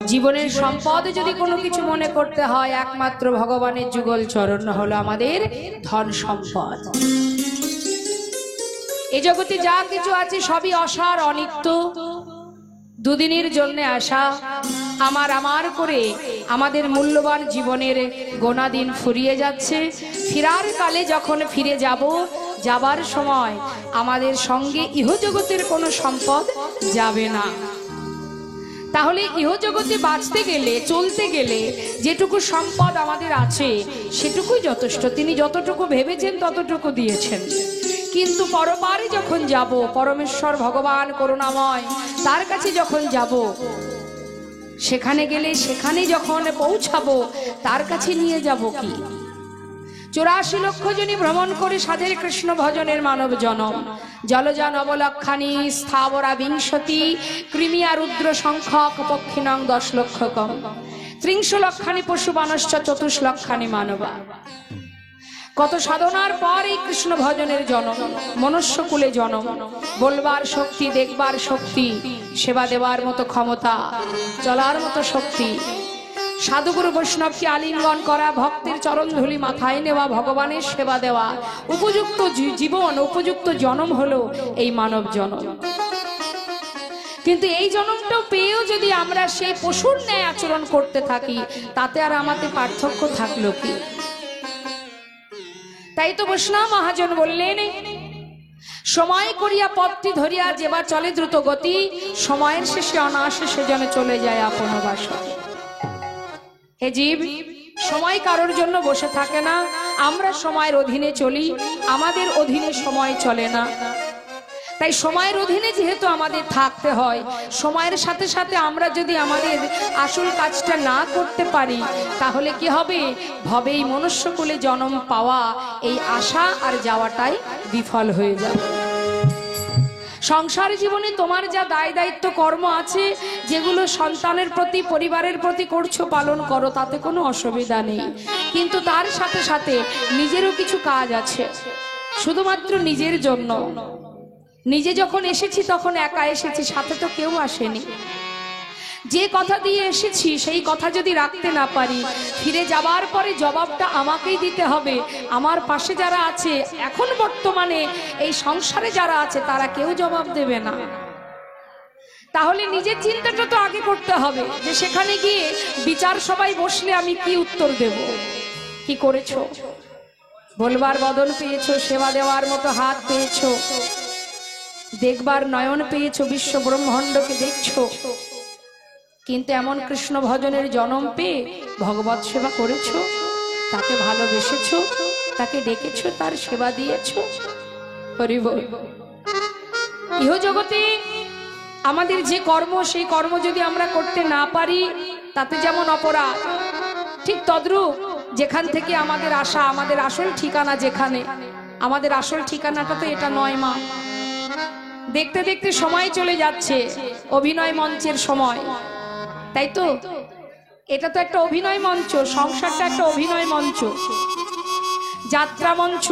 জীবনের সম্পদ যদি কোনো কিছু মনে করতে হয়, একমাত্র ভগবানের যুগল চরণ হলো আমাদের ধন সম্পদ। এই জগতে যা কিছু আছে সবই অসার, অনিত্য, দুদিনের জন্য আসা। আমার করে আমাদের মূল্যবান জীবনের গোনা দিন ফুরিয়ে যাচ্ছে। ফিরার কালে যখন ফিরে যাব, যাবার সময় আমাদের সঙ্গে ইহজগতের কোনো সম্পদ যাবে না। তাহলে ইহজগতে বাঁচতে গেলে, চলতে গেলে যেটুকু সম্পদ আমাদের আছে সেটুকুই যথেষ্ট। তিনি যতটুকু ভেবেছেন ততটুকু দিয়েছেন। কিন্তু পরপারে যখন যাব, পরমেশ্বর ভগবান করুণাময়, তার কাছে যখন যাব, সেখানে গেলে, সেখানে যখন পৌঁছাবো, তার কাছে নিয়ে যাব কি? 84 লক্ষ জনী ভ্রমণ করে সাধের কৃষ্ণ ভজনের মানব জনম। জলজা নবলক্ষানি স্থাবরা বিংশতি, কৃমিয়া রুদ্র সংখ্যক পক্ষিণং 10 লক্ষ কম, 30 লক্ষানি পশু মানশ্চ 24 লক্ষানি মানবা। কত সাধনার পর এই কৃষ্ণ ভজনের জনম, মনুষ্যকুলে জনম। বলবার শক্তি, দেখবার শক্তি, সেবা দেওয়ার মতো ক্ষমতা, চলার মতো শক্তি, সাধুগুরু বৈষ্ণবকে আলিঙ্গন করা, ভক্তের চরণ ধুলি মাথায় নেওয়া, ভগবানের সেবা দেওয়া, উপযুক্ত জীবন, উপযুক্ত জনম হলো এই মানব জনম। কিন্তু এই জনমটাও পেয়েও যদি আমরা সেই পশুর ন্যায় আচরণ করতে থাকি, তাতে আর আমাদের পার্থক্য থাকলো কি? তাই তো বৈষ্ণব মহাজন বললেন, সময় করিয়া পথটি ধরিয়া যেবা চলে দ্রুত গতি, সময়ের শেষে অনায়াসে সে যেন চলে যায় আপন বাসনে। হে জীব, সময় কারোর জন্য বসে থাকে না। আমরা সময়ের অধীনে চলি, আমাদের অধীনে সময় চলে না। তাই সময়ের অধীনে যেহেতু আমাদের থাকতে হয়, সময়ের সাথে সাথে আমরা যদি আমাদের আসল কাজটা না করতে পারি, তাহলে কি হবে? ভবে এই মনুষ্যকুলে জন্ম পাওয়া, এই আশা আর যাওয়াটাই বিফল হয়ে যাবে। সংসার জীবনে তোমার যা দায় দায়িত্ব কর্ম আছে, যেগুলো সন্তানের প্রতি, পরিবারের প্রতি করছো, পালন করো, তাতে কোনো অসুবিধা নেই। কিন্তু তার সাথে সাথে নিজেরও কিছু কাজ আছে, শুধুমাত্র নিজের জন্য। নিজে যখন এসেছি তখন একা এসেছি, সাথে তো কেউ আসেনি। যে কথা দিয়ে এসেছি সেই কথা যদি রাখতে না পারি, ফিরে যাবার পরে জবাবটা আমাকেই দিতে হবে। আমার পাশে যারা আছে, এখন বর্তমানে এই সংসারে যারা আছে, তারা কেউ জবাব দেবে না। তাহলে নিজের চিন্তাটা তো আগে করতে হবে, যে সেখানে গিয়ে বিচার সবাই বসলে আমি কি উত্তর দেব। কি করেছো? বলবার বদন পেয়েছো, সেবা দেওয়ার মতো হাত পেয়েছো, দেখবার নয়ন পেয়েছো, বিশ্ব ব্রহ্মাণ্ডকে দেখছো, কিন্তু এমন কৃষ্ণ ভজনের জন্ম পেয়ে ভগবত সেবা করেছো, তাকে ভালোবেসেছো, তাকে ডেকেছো, তার সেবা দিয়েছো। হরি বল। ইহজগতে আমাদের যে কর্ম, সেই কর্ম যদি আমরা করতে না পারি, তাতে যেমন অপরাধ, ঠিক তদ্রূপ যেখান থেকে আমাদের আশা, আমাদের আসল ঠিকানা যেখানে, আমাদের আসল ঠিকানাটা তো এটা নয় মা। দেখতে দেখতে সময় চলে যাচ্ছে, অভিনয় মঞ্চের সময়, তাই তো? এটা তো একটা অভিনয় মঞ্চ, সংসারটা একটা অভিনয় মঞ্চ, যাত্রা মঞ্চ,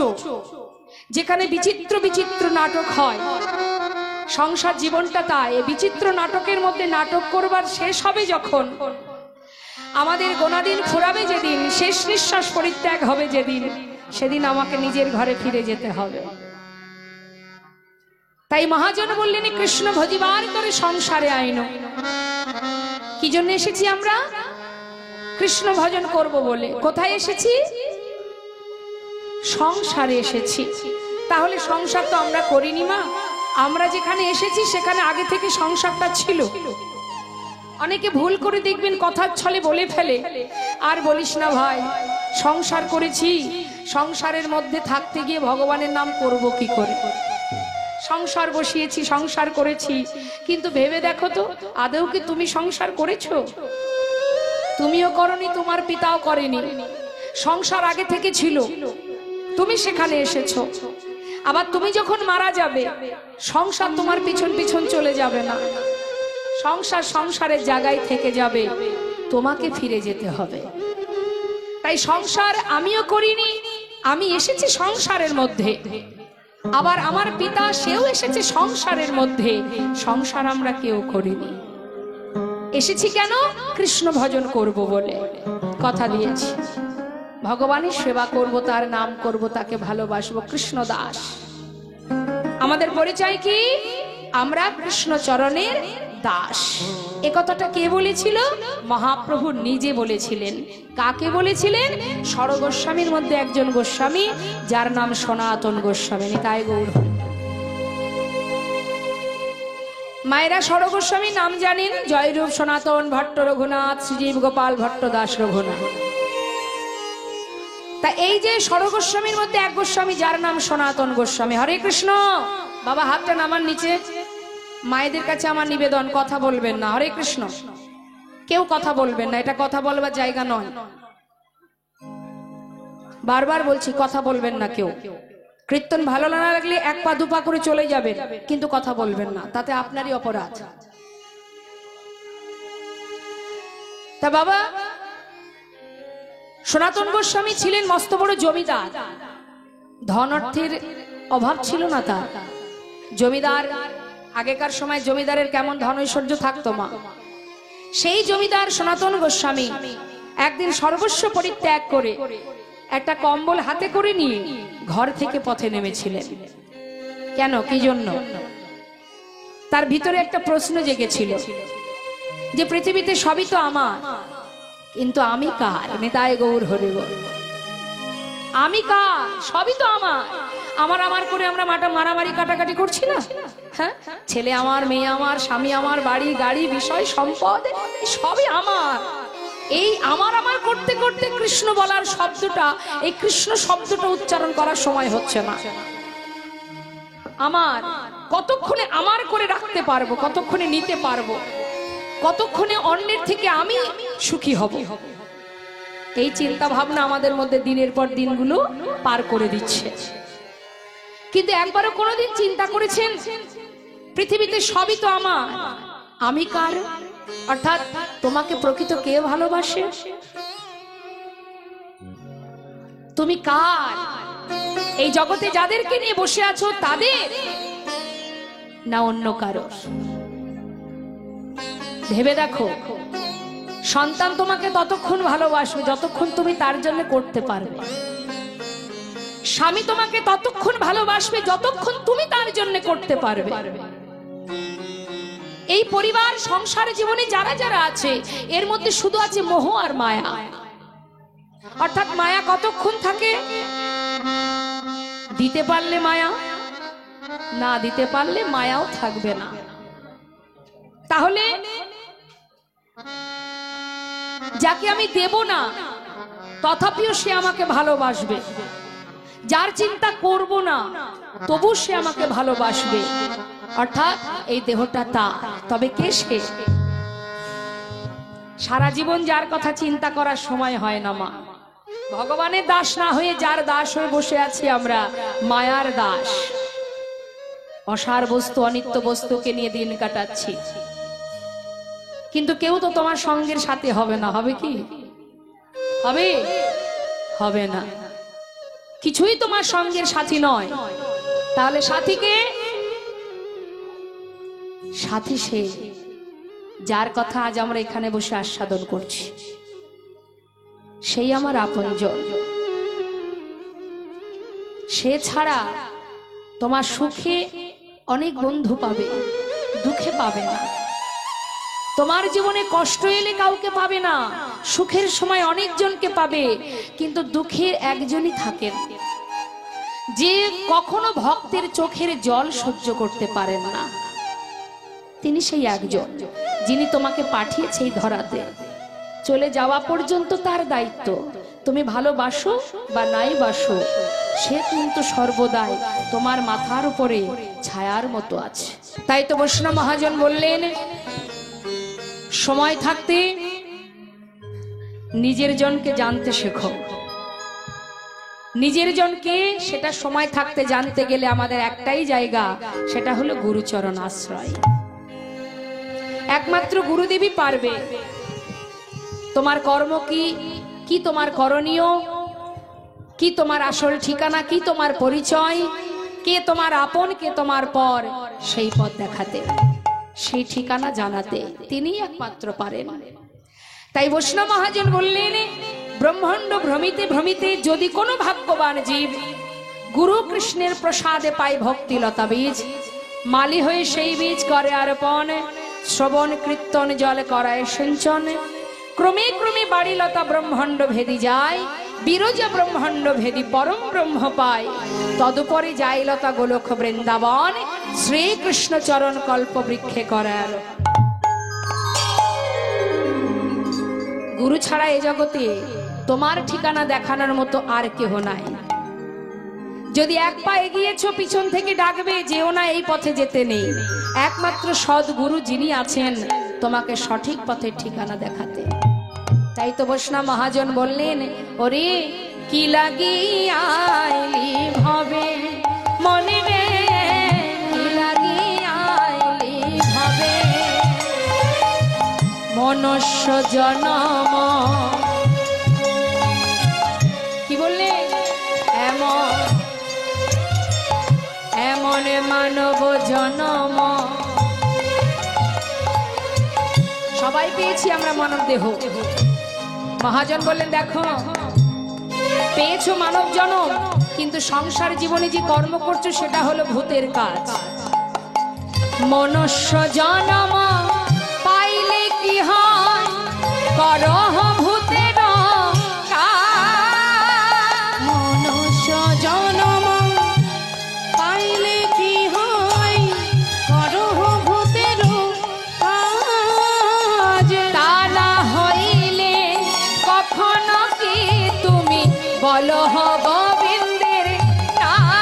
যেখানে বিচিত্র বিচিত্র নাটক হয়। সংসার জীবনটা তাই, বিচিত্র নাটকের মধ্যে নাটক করবার শেষ হবে যখন, আমাদের গোনাদিন ফুরাবে যেদিন, শেষ নিঃশ্বাস পরিত্যাগ হবে যেদিন, সেদিন আমাকে নিজের ঘরে ফিরে যেতে হবে। তাই মহাজন বললেন, কৃষ্ণ ভজিবার করে সংসারে আইন। কি জন্য এসেছি আমরা? কৃষ্ণ ভজন করব বলে। কোথায় এসেছি? সংসারে এসেছি। তাহলে সংসার তো আমরা করিনি মা। আমরা যেখানে এসেছি সেখানে আগে থেকে সংসারটা ছিল। অনেকে ভুল করে দেখবেন, কথার ছলে বলে ফেলে, আর বলিস না ভাই, সংসার করেছি, সংসারের মধ্যে থাকতে গিয়ে ভগবানের নাম করব কি করে? সংসার বসিয়েছি, সংসার করেছি, কিন্তু ভেবে দেখো তো, আদৌ কি তুমি সংসার করেছো? তুমিও করনি, তোমার পিতাও করেনি। সংসার আগে থেকে ছিল, তুমি সেখানে এসেছো। আবার তুমি যখন মারা যাবে, সংসার তোমার পিছন পিছন চলে যাবে না, সংসার সংসারের জায়গায় থেকে যাবে, তোমাকে ফিরে যেতে হবে। তাই সংসার আমিও করিনি, আমি এসেছি সংসারের মধ্যে। আবার আমার পিতা, সেও এসেছে সংসারের মধ্যে, সংসার আমরা কেউ করিনি। এসেছি কেন? কৃষ্ণ ভজন করব বলে কথা দিয়েছি। ভগবানের সেবা করব, তার নাম করব, তাকে ভালোবাসবো। কৃষ্ণ দাস। আমাদের পরিচয় কি? আমরা কৃষ্ণ চরণের দাস। এ কথাটা কে বলেছিল? মহাপ্রভু নিজে বলেছিলেন। কাকে বলেছিলেন? ষড় গোস্বামীর মধ্যে একজন গোস্বামী, যার নাম সনাতন গোস্বামী। নিতাই গৌর। মায়েরা ষড় গোস্বামীর নাম জানেন? জয়রূপ, সনাতন, ভট্ট রঘুনাথ, শ্রীজীব গোপাল ভট্ট, দাস রঘুনাথ। তা এই যে ষড় গোস্বামীর মধ্যে এক গোস্বামী, যার নাম সনাতন গোস্বামী। হরে কৃষ্ণ। বাবা হাতটা নামান নিচে। মায়েদের কাছে আমার নিবেদন, কথা বলবেন না। হরে কৃষ্ণ। কেউ কথা বলবেন না, এটা কথা বলবার জায়গা নয়। বারবার বলছি, কথা বলবেন না কেউ। কীর্তন ভালো না লাগলে এক পা দুপা করে চলে যাবেন, কিন্তু কথা বলবেন না, তাতে আপনারই অপরাধ। তা বাবা সনাতন গোস্বামী ছিলেন মস্ত বড় জমিদার। ধন অর্থের অভাব ছিল না তার। জমিদার, আগেকার সময় জমিদারের কেমন ধন ঐশ্বর্য থাকতো মা। সেই জমিদার সনাতন গোস্বামী একদিন সর্বস্ব পরিত্যাগ করে একটা কম্বল হাতে করে নিয়ে ঘর থেকে পথে নেমেছিলেন। কেন, কি জন্য? তার ভিতরে একটা প্রশ্ন জেগেছিল যে পৃথিবীতে সবই তো আমার, কিন্তু আমি কার? নিতাই গৌর হরি বল। আমি কার? সবই তো আমার। আমার আমার করে আমরা মারামারি কাটাকাটি করছি না? হ্যাঁ, ছেলে আমার, মেয়ে আমার, স্বামী আমার, বাড়ি গাড়ি বিষয় সম্পদ সবই আমার। এই আমার আমার করতে করতে কৃষ্ণ বলার শব্দটা, এই কৃষ্ণ শব্দটা উচ্চারণ করার সময় হচ্ছে না। আমার কতক্ষণে আমার করে রাখতে পারবো, কতক্ষণে নিতে পারবো, কতক্ষণে অন্যের থেকে আমি সুখী হব, এই চিন্তা ভাবনা আমাদের মধ্যে দিনের পর দিনগুলো পার করে দিচ্ছে। কিন্তু একবারও কোনোদিন চিন্তা করেছেন পৃথিবীতে সবই তো আমার, আমি কার? অর্থাৎ তোমাকে প্রকৃত কে ভালোবাসে? তুমি কার? এই জগতে যাদেরকে নিয়ে বসে আছো তাদের, না অন্য কারো? ভেবে দেখো। সন্তান তোমাকে ততক্ষণ ভালোবাসবে যতক্ষণ তুমি তার জন্য করতে পারবে। স্বামী তোমাকে ততক্ষণ ভালোবাসবে যতক্ষণ তুমি তার জন্য করতে পারবে। এই পরিবার সংসার জীবনে যারা যারা আছে, এর মধ্যে শুধু আছে মোহ আর মায়া। অর্থাৎ মায়া কতক্ষণ থাকে? দিতে পারলে মায়া, না দিতে পারলে মায়াও থাকবে না। তাহলে যাকে আমি দেব না তথাপিও সে আমাকে ভালোবাসবে, যার চিন্তা করব না তবু সে আমাকে ভালোবাসবে। অর্থাৎ এই দেহটা তার, তবে কে সে? সারা জীবন যার কথা চিন্তা করার সময় হয় না মা। ভগবানের দাস না হয়ে যার দাস হয়ে বসে আছি আমরা, মায়ার দাস। অসার বস্তু, অনিত্য বস্তুকে নিয়ে দিন কাটাচ্ছি। কিন্তু কেউ তো তোমার সঙ্গের সাথে হবে না। হবে কি? হবে? হবে না। কিছুই তোমার সঙ্গের সাথী নয়। তাহলে সাথীকে? সাথী সে যার কথা আজ আমরা এখানে বসে আস্বাদন করছি, সেই আমার আপনজন। সে ছাড়া তোমার সুখে অনেক বন্ধু পাবে, দুঃখে পাবে না। তোমার জীবনে কষ্ট এলে কাউকে পাবে না, সুখের সময় অনেকজনকে পাবে, কিন্তু দুঃখের একজনই থাকেন, যে কখনো ভক্তের চোখের জল সহ্য করতে পারেন না। তিনি সেই একজন যিনি তোমাকে পাঠিয়েছে এই ধরাতে। চলে যাওয়া পর্যন্ত তার দায়িত্ব। তুমি ভালোবাসো বা নাই বাসো, সে কিন্তু সর্বদাই তোমার মাথার উপরে ছায়ার মতো আছে। তাই তো বৈষ্ণব মহাজন বললেন, সময় থাকতে নিজের জনকে জানতে শেখো। নিজের জনকে সেটা সময় থাকতে জানতে গেলে আমাদের একটাই জায়গা, সেটা হলো গুরুচরণ আশ্রয়। একমাত্র গুরুদেবী পারবে তোমার কর্ম কি, কি তোমার করণীয়, কি তোমার আসল ঠিকানা, কি তোমার পরিচয়, কে তোমার আপন, কে তোমার পর, সেই পথ দেখাতে। সেই ঠিকানা জানাতে তিনিই একমাত্র পারেন। তাই বৈষ্ণব মহাজন বললেন, ব্রহ্মাণ্ড ভ্রমিতে ভ্রমিতে যদি কোনো ভাগ্যবান জীব গুরু কৃষ্ণের প্রসাদে পায় ভক্তিলতা বীজ, মালি হয়ে সেই বীজ করে আরোপণ, শ্রবণ কীর্তন জল করায় সিঞ্চন, ক্রমে ক্রমে বাড়িলতা ব্রহ্মাণ্ড ভেদি যায়, বিরজা ব্রহ্মাণ্ড ভেদি পরম ব্রহ্ম পায়, তদুপরি যায় লতা গোলক বৃন্দাবন, শ্রীকৃষ্ণ চরণ কল্প বৃক্ষে করার। গুরু ছাড়া এ জগতে তোমার ঠিকানা দেখানোর মতো আর কেহ নাই। যদি এক পা এগিয়েছো পিছন থেকে ডাকবে, যেও না এই পথে যেতে নেই। একমাত্র সদ্গুরু যিনি আছেন তোমাকে সঠিক পথের ঠিকানা দেখাতে। তাই তো বৈষ্ণব মহাজন বললেন, ওরে কি লাগিয়াইলি ভবে মনে রে, কি লাগিয়াইলি ভবে মনুষ্য জনম। কি বললে? এমন এমন মানব জনম। সবাই পেয়েছি আমরা মানব দেহ। মহাজন বললেন, দেখো পেয়েছো মানব জনম, কিন্তু সংসার জীবনে যে কর্ম করছো সেটা হলো ভূতের কাজ। মনুষ্য জনম পাইলে কি হয়, করহ ভূতের কাজ। মনুষ্য জনম পাইলে কি হয়, করহ ভূতের কাজ। তা না হইলে কখনো কি তুমি বলো গোবিন্দের নাম।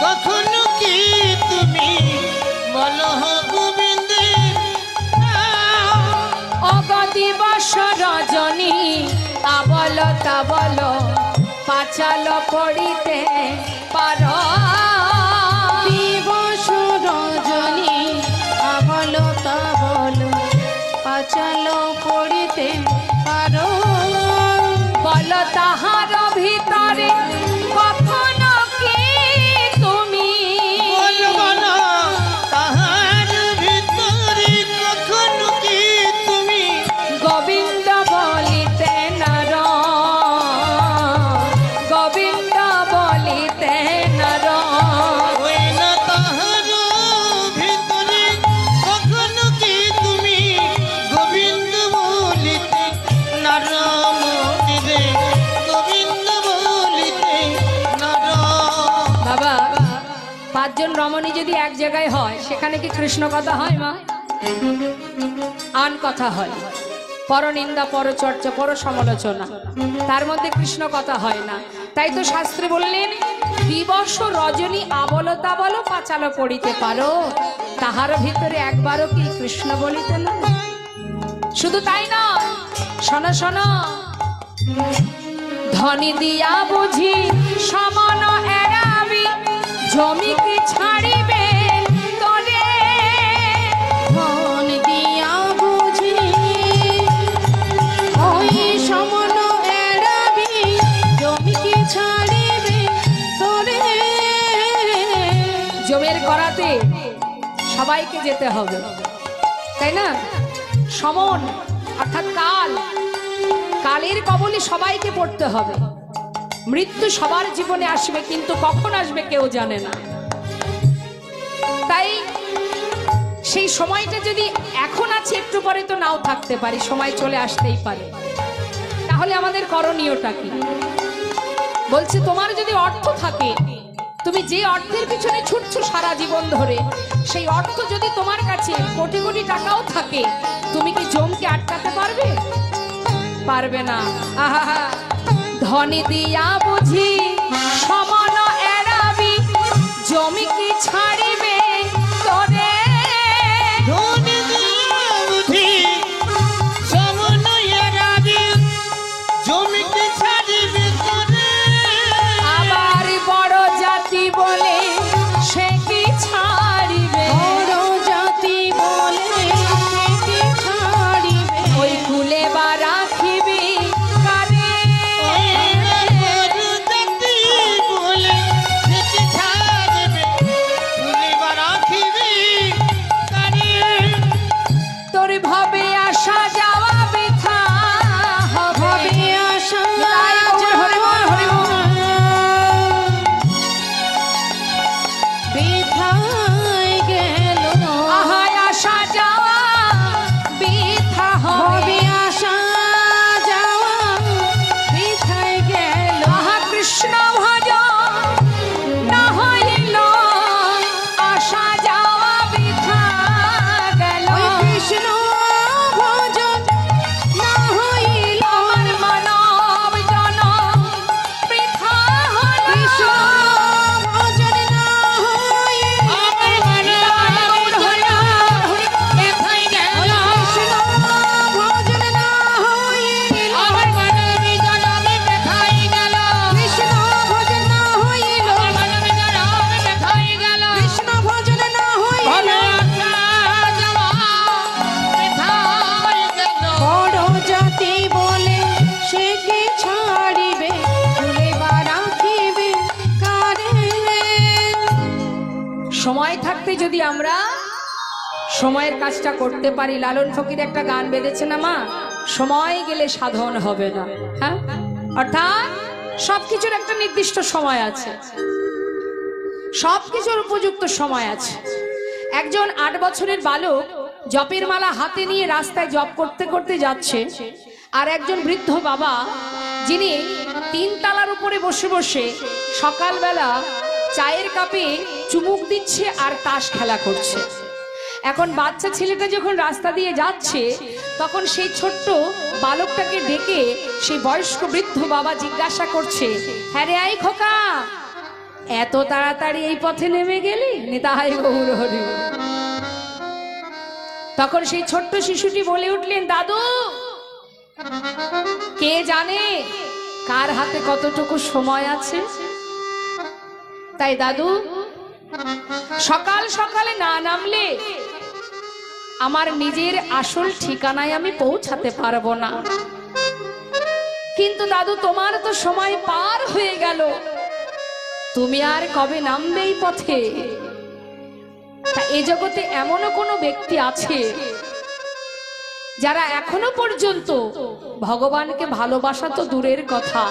কখনো কি তুমি বলো গোবিন্দের নাম। অগদিবস রজনী আবল তাবল পাচাল পড়িতে পার। দিবস রজনী আবল তাবল পাচাল পড়িতে পার। বল তাহার ভিতরে কখনো কি তুমি বলো তাহার ভিতরে কখনো কি তুমি গোবিন্দ বলিতে নর, গোবিন্দ বলিতে নর। ওই না তাহার ভিতরে কখনো কি তুমি গোবিন্দ বলিতে নর। মন্দিরে গোবিন্দ বলিতে নর। বাবা, পাঁচজন রমণী যদি এক জায়গায় হয় সেখানে কি কৃষ্ণ কথা হয় মা? আন কথা হয়, পরনিন্দা পরচর্চা পর সমালোচনা, তার মধ্যে কৃষ্ণ কথা হয় না। তাই তো শাস্ত্রে বললেন, দিবস রজনী আবল তাবল পাচাল পড়িতে পারো, তাহার ভিতরে একবারও কি কৃষ্ণ বলিতে না। শুধু তাই না, শোনো শোনো, ধনী দিয়া বুঝি সমান এড়াবি, জমি কি ছাড়িবে তোরে। ধন দিয়া বুঝি ওই সমান এড়াবি, জমি কি ছাড়িবে তোরে। জমির করাতে সবাইকে যেতে হবে, তাই না? সমন অর্থাৎ কাল, কালের কবলে সবাইকে পড়তে হবে। মৃত্যু সবার জীবনে আসবে, কিন্তু কখন আসবে কেউ জানে না। তাই সেই সময়টা যদি এখন আছে, একটু পরে তো নাও থাকতে পারি, সময় চলে আসতেই পারে। তাহলে আমাদের করণীয়টা কি? বলছে, তোমার যদি অর্থ থাকে, তুমি যে অর্থের পিছনে ছুটছো সারা জীবন ধরে, সেই অর্থ যদি তোমার কাছে কোটি কোটি টাকাও থাকে, তুমি কি জমকে আটকাতে পারবে? পারবে না। আহা, ধনী দিয়া বুঝি সমান এড়াবি, জমি কি ছাড়িবে তোরে। ধনী দিয়া বুঝি সমান এড়াবি, জমি কি ছাড়িবে তোরে। আবার বড় জাতি বলে সে কি ছাড়িবে, বড় জাতি বলে সে কি ছাড়িবে। ওই কুলে বা রাখিবি কারে, ওই বড় জাতি বলে বৃথায় গেল আহায় আসা যাওয়া বৃথা হবে, আসা যাওয়া বৃথায় গেল আহা কৃষ্ণ ভজ না হইল, আসা যাওয়া বৃথা গেল। কৃষ্ণ ভজন না হইল আমার মানব জনম বৃথা হলো। কৃষ্ণ ভজন না হইল ব্যথায় গেল। কৃষ্ণ ভজন না হইল আমার মানব জনম ব্যথায় গেল। কৃষ্ণ ভজন না হইল আমার মানব জনম ব্যথায় গেল। কৃষ্ণ ভজন না হইল বড় জাতি বলে সে কে ছাড়িবে ভুলে বা রাখিবে কারে সময় থাকতে যদি আমরা সময়ের কাজটা করতে পারি, লালন ফকির একটা গান বেঁধেছে না মা, সময় গেলে সাধন হবে না। হ্যাঁ, অর্থাৎ সবকিছুর একটা নির্দিষ্ট সময় আছে, সবকিছুর উপযুক্ত সময় আছে। একজন 8 বছরের বালক জপের মালা হাতে নিয়ে রাস্তায় জপ করতে করতে যাচ্ছে, আর একজন বৃদ্ধ বাবা যিনি 3 তলার উপরে বসে বসে সকালবেলা চায়ের কাপে চুমুক দিচ্ছে আর তাস খেলা করছে। এখন বাচ্চা ছেলেটা যখন রাস্তা দিয়ে যাচ্ছে, তখন সেই ছোট্ট বালকটাকে ডেকে সেই বয়স্ক বৃদ্ধ বাবা জিজ্ঞাসা করছে, হ্যাঁ রে আই খোকা, এত তাড়াতাড়ি এই পথে নেমে গেলি? নিতাই গৌর হরি বল। তখন সেই ছোট্ট শিশুটি বলে উঠলেন, দাদু, কে জানে কার হাতে কতটুকু সময় আছে, তাই দাদু সকাল সকালে না নামলে আমার নিজের আসল ঠিকানায় আমি পৌঁছাতে পারবো না। কিন্তু দাদু, তোমার তো সময় পার হয়ে গেল, তুমি আর কবে নামবে এই পথে? তা এ জগতে এমনও কোনো ব্যক্তি আছে যারা এখনো পর্যন্ত ভগবানকে ভালোবাসা তো দূরের কথা,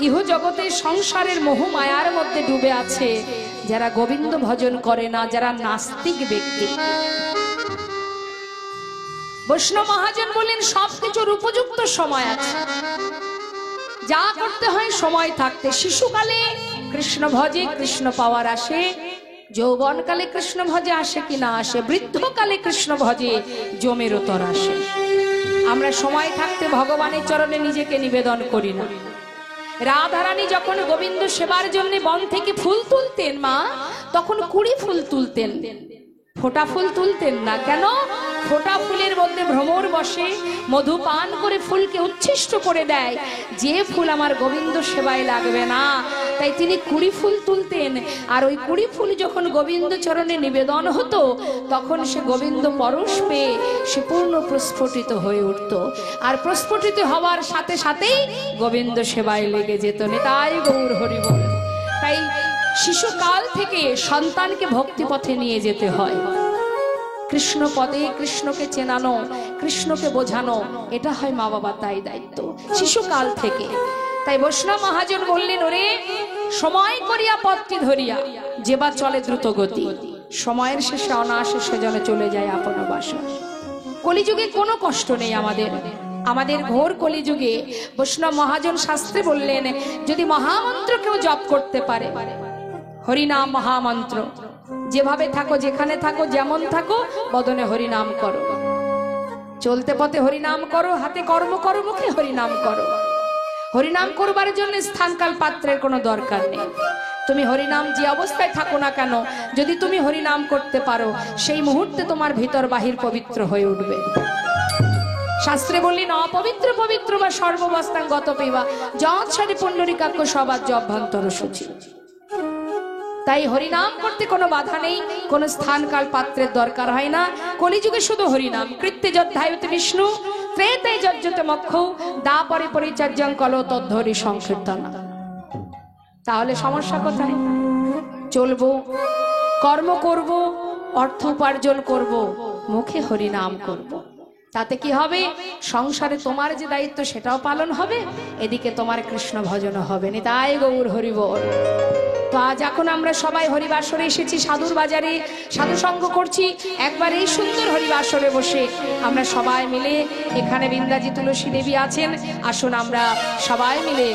ইহ জগতে সংসারের মোহ মায়ার মধ্যে ডুবে আছে, যারা গোবিন্দ ভজন করে না, যারা নাস্তিক ব্যক্তি। বৈষ্ণব মহাজন বলেন, সবকিছুর উপযুক্ত সময় আছে, যা করতে হয় সময় থাকতে। শিশুকালে কৃষ্ণ ভজে কৃষ্ণ পাওয়ার আসে, যৌবনকালে কৃষ্ণ ভজে আসে কি না আসে, বৃদ্ধকালে কৃষ্ণ ভজে জমের উত্তর আসে। আমরা সময় থাকতে ভগবানের চরণে নিজেকে নিবেদন করি না। রাধারানী যখন গোবিন্দ সেবার জন্য বন থেকে ফুল তুলতেন মা, তখন 20 ফুল তুলতেন, ফোটা ফুল তুলতেন না। কেন? ফোটা ফুলের মধ্যে ভ্রমর বসে, মধু পান করে ফুলকে উচ্ছিষ্ট করে দেয়, যে ফুল আমার গোবিন্দ সেবায় লাগবে না, তাই তিনি 20 ফুল তুলতেন। আর ওই 20 ফুল যখন গোবিন্দ চরণে নিবেদন হতো, তখন সে গোবিন্দ পরশ পেয়ে সে পূর্ণ প্রস্ফুটিত হয়ে উঠত, আর প্রস্ফুটিত হওয়ার সাথে সাথেই গোবিন্দ সেবায় লেগে যেত। নিতাই গৌর হরি বল। তাই শিশুকাল থেকে সন্তানকে ভক্তিপথে নিয়ে যেতে হয়। কৃষ্ণ পদে কৃষ্ণকে চেনানো, কৃষ্ণকে বোঝানো, এটা হয় মা বাবার তাই দায়িত্ব শিশুকাল থেকে। তাই বৈষ্ণব মহাজন বললেন, ওরে সময় করিয়া পথটি ধরিয়া যেবা চলে দ্রুত গতি, সময়ের শেষে অনায়াসে সেজনে চলে যায় আপন বাসা। কলিযুগে কোনো কষ্ট নেই আমাদের ঘোর কলিযুগে বৈষ্ণব মহাজন শাস্ত্রে বললেন, যদি মহামন্ত্র কেউ জপ করতে পারে, হরিনাম মহামন্ত্র, যেভাবে থাকো, যেখানে থাকো, যেমন থাকো, বদনে হরিনাম করো, চলতে পথে হরিনাম করো, হাতে কর্ম করো, মুখে হরিনাম করো। হরিনাম করবার জন্য স্থানকাল পাত্রের কোনো দরকার নেই। তুমি হরিনাম যে অবস্থায় থাকো না কেন, যদি তুমি হরিনাম করতে পারো, সেই মুহূর্তে তোমার ভিতর বাহির পবিত্র হয়ে উঠবে। শাস্ত্রে বললেন, অপবিত্র পবিত্র বা সর্ববস্থাং গত পিবা যৎ সারি পুণ্ডরিকাক্ষ সবার অভ্যন্তর সূচি। তাই হরিনাম করতে কোনো বাধা নেই, কোনো স্থান কাল পাত্রের দরকার হয় না। কলিযুগে শুধু হরিনাম, কৃত্যে যদ্ধায়তে বিষ্ণু, ত্রেতে যজ্জতে মক্ষ, দা পরে পরিচর্যং কলো তদ্ধরি সংকীর্তন। তাহলে সমস্যা কোথায়? চলবো, কর্ম করব, অর্থ উপার্জন করব, মুখে হরিনাম করব। তাতে কি হবে? সংসারে তোমার যে দায়িত্ব সেটাও পালন হবে, এদিকে তোমার কৃষ্ণ ভজন হবে। নিতাই গৌর হরি বল। তো আজ এখন আমরা সবাই হরিবাসরে এসেছি, সাধুর বাজারে সাধু সঙ্গ করছি। একবার এই সুন্দর হরিবাসরে বসে আমরা সবাই মিলে, এখানে বৃন্দাজি তুলসী দেবী আছেন, আসুন আমরা সবাই মিলে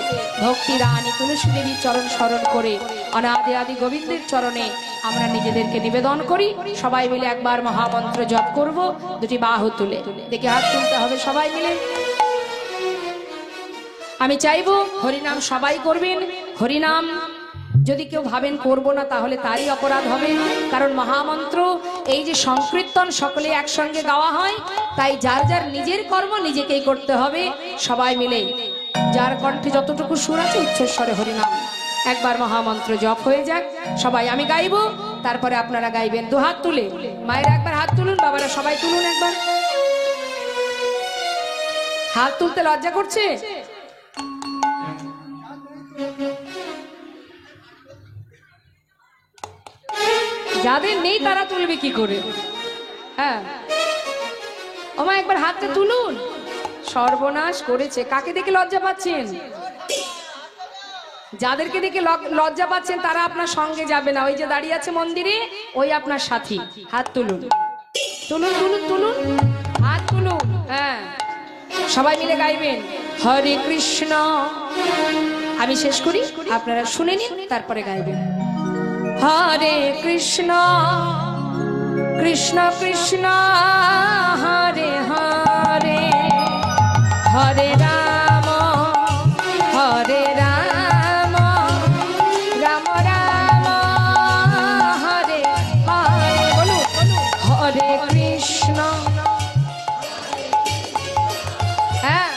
ভক্তি রানী তুলসী দেবীর চরণ স্মরণ করে অনাদি আদি গোবিন্দের চরণে আমরা নিজেদেরকে নিবেদন করি। সবাই মিলে একবার মহামন্ত্র জপ করব, দুটি বাহু তুলে। দেখে হাত তুলতে হবে সবাই মিলে। আমি চাইবো হরিনাম সবাই করবেন। হরিনাম যদি কেউ ভাবেন করব না, তাহলে তারই অপরাধ হবে। কারণ মহামন্ত্র এই যে সংকীর্তন সকলে একসঙ্গে গাওয়া হয়, তাই যার যার নিজের কর্ম নিজেকেই করতে হবে। সবাই মিলে যার কণ্ঠে যতটুকু সুর আছে উচ্চস্বরে হরিনাম একবার মহামন্ত্র জপ হয়ে যাক। সবাই আমি গাইবো, তারপরে আপনারা গাইবেন। দু হাত তুলে, মায়েরা একবার হাত তুলুন, বাবারা সবাই তুলুন একবার। হাত তুলতে লজ্জা করছে? যাদের নেই তারা তুলবে কি করে? হ্যাঁ, ওমা একবার হাতটা তুলুন। সর্বনাশ করেছে। কাকে দেখে লজ্জা পাচ্ছেন? যাদেরকে দেখে লজ্জা পাচ্ছেন তারা আপনার সঙ্গে যাবে না। ওই যে দাঁড়িয়ে আছে মন্দিরে, ওই আপনার সাথী। হাত তুলুন, তুলুন তুলুন তুলুন, হাত তুলুন। হ্যাঁ, সবাই মিলে গাইবেন হরে কৃষ্ণ। আমি শেষ করি, আপনারা শুনে নিন, তারপরে গাইবেন। হরে কৃষ্ণ কৃষ্ণ কৃষ্ণ হরে হরে, হরে রাম হরে রাম, রাম রাম হরে হরে। বলুন, হরে কৃষ্ণ। হ্যাঁ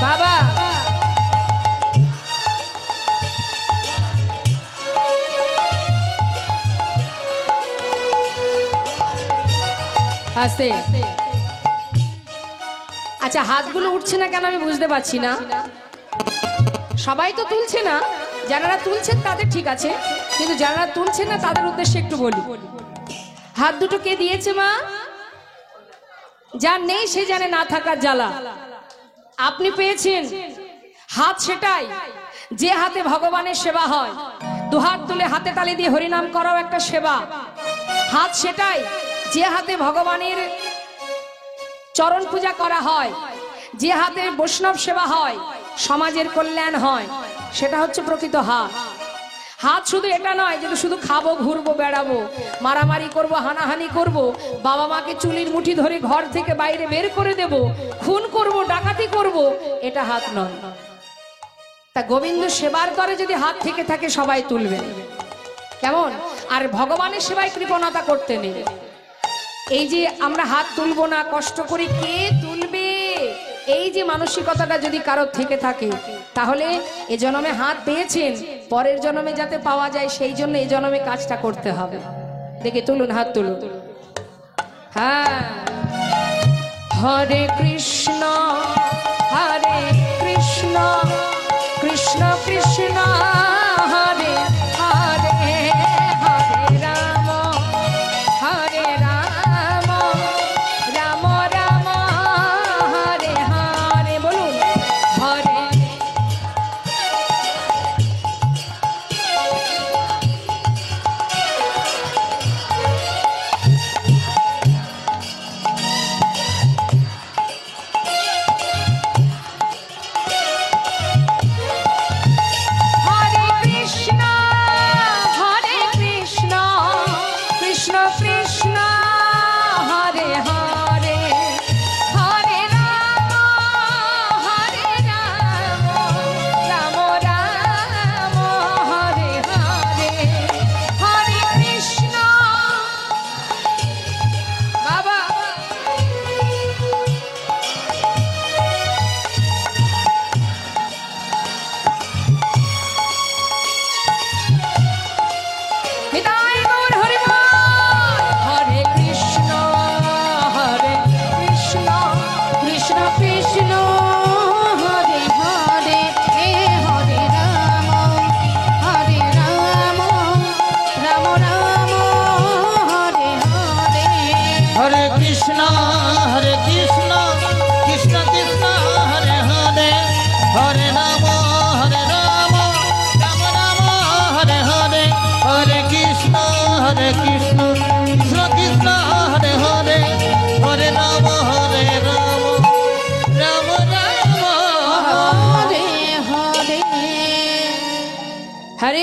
বাবা, আস্তে। আচ্ছা, হাতগুলো উঠছে না কেন আমি বুঝতে পারছি না। সবাই তো তুলছে না, যারা তুলছেন তাদের ঠিক আছে, কিন্তু যারা তুলছেন না তাদের উদ্দেশ্যে একটু বলি। হাত দুটো কে দিয়েছে মা? যার নেই সে জানে না থাকার জ্বালা। আপনি পেয়েছেন হাত, সেটাই যে হাতে ভগবানের সেবা হয়। দুহাত তুলে হাতে তালি দিয়ে হরিনাম করাও একটা সেবা। হাত সেটাই যে হাতে ভগবানের চরণ পূজা করা হয়, যে হাতে বৈষ্ণব সেবা হয়, সমাজের কল্যাণ হয়, সেটা হচ্ছে প্রকৃত হাত। হাত শুধু এটা নয় যে শুধু খাবো, ঘুরবো, বেড়াবো, মারামারি করব, হানাহানি করব, বাবা মাকে চুলির মুঠি ধরে ঘর থেকে বাইরে বের করে দেব, খুন করব, ডাকাতি করব, এটা হাত নয়। তা গোবিন্দ সেবার করে যদি হাত থেকে থাকে সবাই তুলবে, কেমন? আর ভগবানের সেবায় কৃপণতা করতে নেই। এই যে আমরা হাত তুলবো না, কষ্ট করে কে তুলবে, এই যে মানসিকতাটা যদি কারোর থেকে থাকে, তাহলে এ জন্মে হাত পেয়েছেন, পরের জন্মে যাতে পাওয়া যায় সেই জন্য এই জন্মে কাজটা করতে হবে। দেখে তুলুন, হাত তুলুন। হ্যাঁ, হরে কৃষ্ণ হরে কৃষ্ণ কৃষ্ণ কৃষ্ণ হরে হরে, হরে রাম হরে রাম, রাম রাম হরে হরে। বলুন, হরে কৃষ্ণ কৃষ্ণ কৃষ্ণ হরে হরে, হরে রাম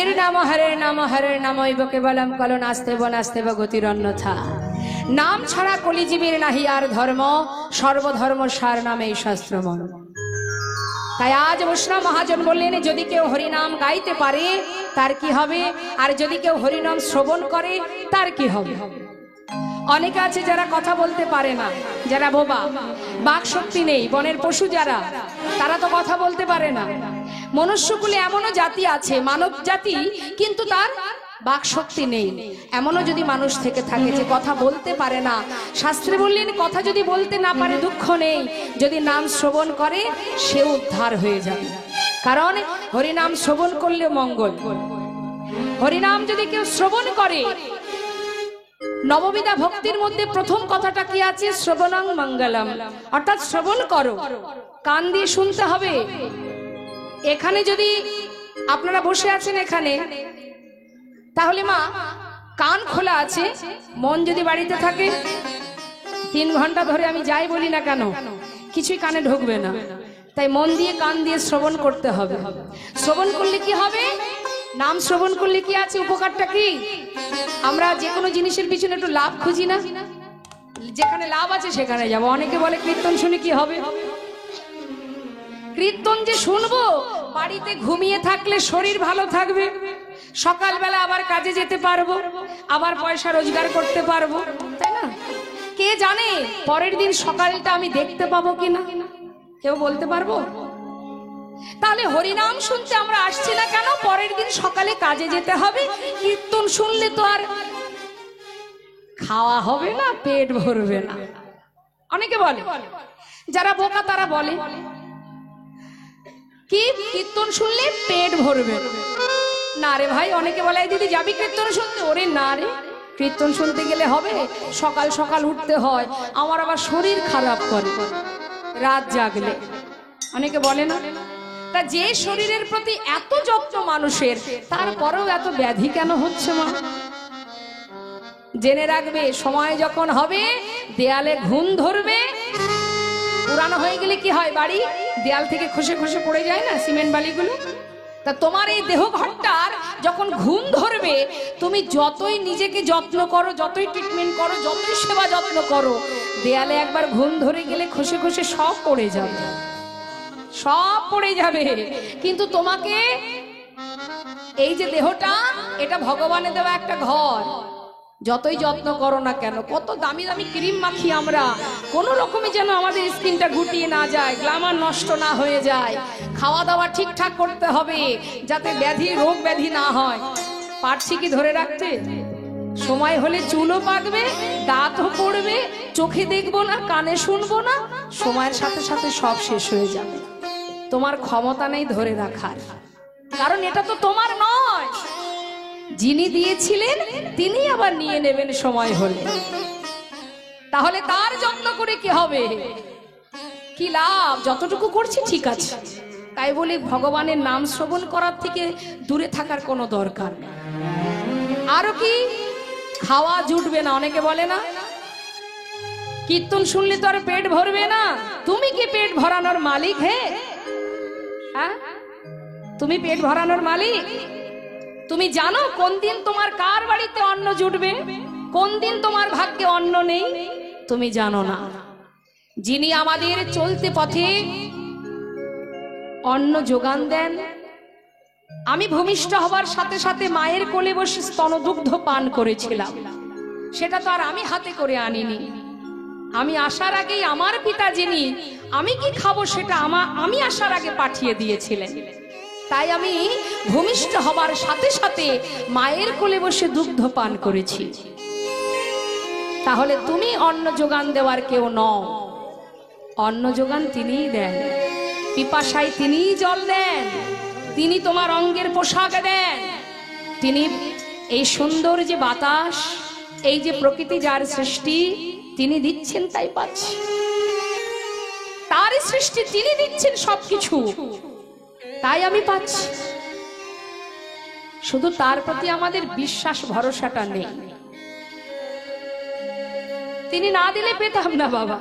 হরের নাম ঐব কেবলম কলো নাস্তে গতির অন্যথা। নাম ছাড়া কলিজীবীর নাহি আর ধর্ম, সর্বধর্ম সার নামে এই শাস্ত্র মন। তাই আজ বৈষ্ণব মহাজন বললেন, যদি কেউ হরিনাম গাইতে পারে তার কি হবে, আর যদি কেউ হরিনাম শ্রবণ করে তার কি হবে। অনেকে আছে যারা কথা বলতে পারে না, যারা বোবা, বাক শক্তি নেই, বনের পশু যারা, তারা তো কথা বলতে পারে না। মনুষ্যকুলে এমনও জাতি আছে, মানব জাতি, কিন্তু তার বাক শক্তি নেই। এমনও যদি মানুষ থেকে থাকে যে কথা বলতে পারে না, শাস্ত্রে বললেন কথা যদি বলতে না পারে দুঃখ নেই, যদি নাম শ্রবণ করে সে উদ্ধার হয়ে যাবে। কারণ হরিনাম শ্রবণ করলে মঙ্গল। হরিনাম যদি কেউ শ্রবণ করে, নববিধা ভক্তির মধ্যে প্রথম কথাটা কি আছে? শ্রবণং মঙ্গলম, অর্থাৎ শ্রবণ করো, কান দিয়ে শুনতে হবে। এখানে যদি আপনারা বসে আছেন এখানে, তাহলে মা কান খোলা আছে, মন যদি বাড়িতে থাকে 3 ঘন্টা ধরে আমি যাই বলি না কেন কিছুই কানে ঢুকবে না। তাই মন দিয়ে কান দিয়ে শ্রবণ করতে হবে। শ্রবণ করলে কি হবে? নাম শ্রবণ করলে কি আছে, উপকারটা কি? আমরা যে কোনো জিনিসের পিছনে একটু লাভ খুঁজি না, যেখানে লাভ আছে সেখানে যাব। অনেকে বলে কীর্তন শুনে কি হবে? কীর্তন যে শুনবো, বাড়িতে ঘুমিয়ে থাকলে শরীর ভালো থাকবে, সকালবেলা আবার কাজে যেতে পারবো, আবার পয়সা রোজগার করতে পারবো, তাই না? কে জানে পরের দিন সকালটা আমি দেখতে পাবো কিনা, কেউ বলতে পারবো? তাহলে হরিনাম শুনতে আমরা আসছি না কেন? পরের দিন সকালে কাজে যেতে হবে। কীর্তন শুনলে তো আর খাওয়া হবে না, পেট ভরবে না। অনেকে বলে, যারা বোকা তারা বলে কি কীর্তন শুনলে পেট ভরবে না। রে ভাই, অনেকে বলে দিদি যাবি কীর্তন শুনতে? ওরে না রে, কীর্তন শুনতে গেলে হবে সকাল সকাল উঠতে হয়, আমার আবার শরীর খারাপ করে রাত জাগলে। অনেকে বলে না। তা যে শরীরের প্রতি এত যত্ন মানুষের, তারপরেও এত ব্যাধি কেন হচ্ছে মা? জেনে রাখবে, সময় যখন হবে দেয়ালে ঘুম ধরবে। পুরানো হয়ে গেলে কি হয়, বাড়ি দেয়াল থেকে খসে খসে পড়ে যায় না সিমেন্ট বালিগুলো? তা তোমার এই দেহ ঘরটার যখন ঘুম ধরবে, তুমি যতই নিজেকে যত্ন করো, যতই ট্রিটমেন্ট করো, যতই সেবা যত্ন করো, দেয়ালে একবার ঘুম ধরে গেলে খসে খসে সব পড়ে যাবে, সব পড়ে যাবে। কিন্তু তোমাকে এই যে দেহটা, এটা ভগবানের দেওয়া একটা ঘর, যতই যত্ন করো না কেন, কত দামি দামি ক্রিম মাখি আমরা, কোন রকমই যেন আমাদের স্কিনটা গুটিয়ে না যায়, গ্ল্যামার নষ্ট না হয়ে যায়। খাওয়া দাওয়া ঠিকঠাক করতে হবে যাতে ব্যাধি, রোগ ব্যাধি না হয়। পারছি কি ধরে রাখতে? সময় হলে চুলও পাকবে, দাঁতও পড়বে, চোখে দেখবো না, কানে শুনবো না, সময়ের সাথে সাথে সব শেষ হয়ে যাবে। তোমার ক্ষমতা নেই ধরে রাখার, কারণ এটা তো তোমার নয়। যিনি দিয়েছিলেন তিনি আবার নিয়ে নেবেন সময় হলে। তাহলে তার যত্ন করে কি হবে, কি লাভ? যতটুকু করছি ঠিক আছে। তাই বলি ভগবানের নাম শ্রবণ করার থেকে দূরে থাকার কোনো দরকার নেই। আরো কি, খাওয়া জুটবে না। অনেকে বলে না কীর্তন শুনলে তো আর পেট ভরবে না। তুমি কি পেট ভরানোর মালিক? হ্যাঁ, তুমি পেট ভরানোর মালিক? তুমি জানো কোন দিন তোমার কার বাড়িতে অন্ন জুটবে, কোন দিন তোমার ভাগ্যে অন্ন নেই? তুমি জানো না। যিনি আমাদের চলতে পথে অন্ন যোগান দেন। আমি ভূমিষ্ঠ হবার সাথে সাথে মায়ের কোলে বসে স্তনদুগ্ধ পান করেছিলাম, সেটা তো আর আমি হাতে করে আনিনি। আমি আসার আগেই আমার পিতা যিনি, আমি কি খাবো সেটা আমি আসার আগে পাঠিয়ে দিয়েছিলেন। তাই আমি ভূমিষ্ঠ হবার সাথে সাথে মায়ের কোলে বসে দুগ্ধ পান করেছি। তাহলে তুমি অন্ন যোগান দেওয়ার কেউ নও, অন্ন যোগান তিনিই দেন। পিপাসায় তিনিই জল দেন, তিনি তোমার অঙ্গের পোশাক দেন, তিনি এই সুন্দর যে বাতাস, এই যে প্রকৃতি যার সৃষ্টি, তিনি দিচ্ছেন তাই পাচ্ছি। তার সৃষ্টি তিনি দিচ্ছেন সবকিছু, তাই আমি পাচ্ছি। শুধু তার প্রতি আমাদের বিশ্বাস ভরসাটা নেই। তিনি না দিলে পেতাম না বাবা।